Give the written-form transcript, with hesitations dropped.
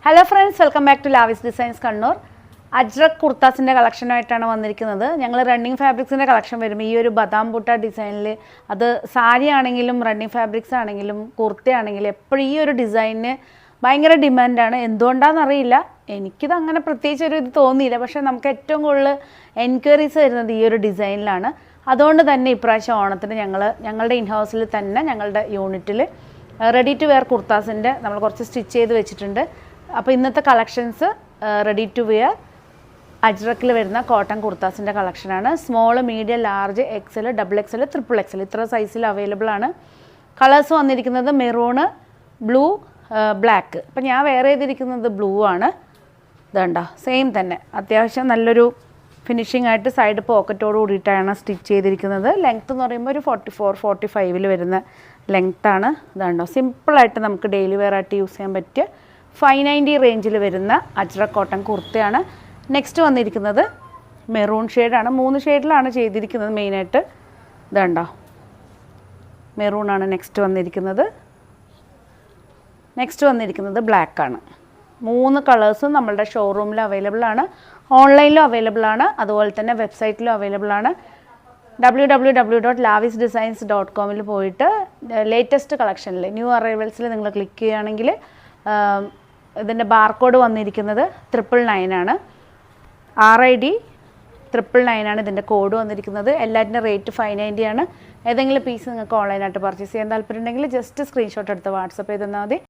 Hello friends, welcome back to Lavis designs Kannur. Ajrakh കുർത്താസിൻ്റെ കളക്ഷനായിട്ടാണ് വന്നിരിക്കുന്നത്. ഞങ്ങൾ റണ്ണിങ് ഫാബ്രിക്സിൻ്റെ കളക്ഷൻ വരുമ്പോൾ ഈ ഒരു ബദാം ബൂട്ട ഡിസൈനിൽ, അത് സാരി ആണെങ്കിലും റണ്ണിങ് ഫാബ്രിക്സ് ആണെങ്കിലും കുർത്തയാണെങ്കിലും എപ്പോഴും ഈ ഒരു ഡിസൈനിന് ഭയങ്കര ഡിമാൻഡാണ്. എന്തുകൊണ്ടാണെന്നറിയില്ല, എനിക്കിത് അങ്ങനെ പ്രത്യേകിച്ച് ഒരു ഇത് തോന്നിയില്ല. പക്ഷേ നമുക്ക് ഏറ്റവും കൂടുതൽ എൻക്വയറീസ് വരുന്നത് ഈ ഒരു ഡിസൈനിലാണ്. അതുകൊണ്ട് തന്നെ ഇപ്രാവശ്യം ഓണത്തിന് ഞങ്ങളുടെ ഇൻഹൗസിൽ തന്നെ ഞങ്ങളുടെ യൂണിറ്റിൽ റെഡി ടു വെയർ കുർത്താസിൻ്റെ നമ്മൾ കുറച്ച് സ്റ്റിച്ച് ചെയ്ത് വെച്ചിട്ടുണ്ട്. അപ്പോൾ ഇന്നത്തെ കളക്ഷൻസ് റെഡി ടു വെയർ അജ്രക്കിൽ വരുന്ന കോട്ടൺ കുർത്താസിൻ്റെ കളക്ഷനാണ്. Small, medium, large, XL, double XL, triple XL ഇത്ര സൈസിൽ അവൈലബിൾ ആണ്. കളേഴ്സ് വന്നിരിക്കുന്നത് മെറൂണ്, ബ്ലൂ, ബ്ലാക്ക്. അപ്പം ഞാൻ വെയർ ചെയ്തിരിക്കുന്നത് ബ്ലൂ ആണ്. ഇതുണ്ടോ, സെയിം തന്നെ അത്യാവശ്യം നല്ലൊരു ഫിനിഷിംഗ് ആയിട്ട് സൈഡ് പോക്കറ്റോട് കൂടിയിട്ടാണ് സ്റ്റിച്ച് ചെയ്തിരിക്കുന്നത്. ലെങ്ത്ത് എന്ന് പറയുമ്പോൾ ഒരു 44-45 വരുന്ന ലെങ്ത്താണ്. ഇതുണ്ടോ, സിമ്പിളായിട്ട് നമുക്ക് ഡെയിലി വെയർ ആയിട്ട് യൂസ് ചെയ്യാൻ പറ്റിയ 590 റേഞ്ചിൽ വരുന്ന അജ്രക് കോട്ടൺ കുർത്തയാണ്. നെക്സ്റ്റ് വന്നിരിക്കുന്നത് മെറൂൺ ഷെയ്ഡാണ്. 3 ഷെയ്ഡിലാണ് ചെയ്തിരിക്കുന്നത് മെയിനായിട്ട്. ഇതുണ്ടോ, മെറൂണാണ് നെക്സ്റ്റ് വന്നിരിക്കുന്നത് ബ്ലാക്കാണ്. 3 കളേഴ്സും നമ്മളുടെ ഷോറൂമിൽ അവൈലബിൾ ആണ്, ഓൺലൈനിലും അവൈലബിൾ ആണ്, അതുപോലെ തന്നെ വെബ്സൈറ്റിലും അവൈലബിൾ ആണ്. www.lavisdesigns.com പോയിട്ട് ലേറ്റസ്റ്റ് കളക്ഷനിൽ ന്യൂ അറൈവൽസിൽ നിങ്ങൾ ക്ലിക്ക് ചെയ്യുകയാണെങ്കിൽ ഇതിൻ്റെ ബാർകോഡ് വന്നിരിക്കുന്നത് 999 ആണ്. RID 999 ആണ് ഇതിൻ്റെ കോഡ് വന്നിരിക്കുന്നത്. എല്ലാറ്റിൻ്റെ റേറ്റ് 590 ആണ്. ഏതെങ്കിലും പീസ് നിങ്ങൾക്ക് ഓൺലൈനായിട്ട് പർച്ചേസ് ചെയ്യാൻ താല്പര്യമുണ്ടെങ്കിൽ ജസ്റ്റ് സ്ക്രീൻഷോട്ട് എടുത്ത് വാട്സപ്പ് ചെയ്ത് തന്നാൽ മതി.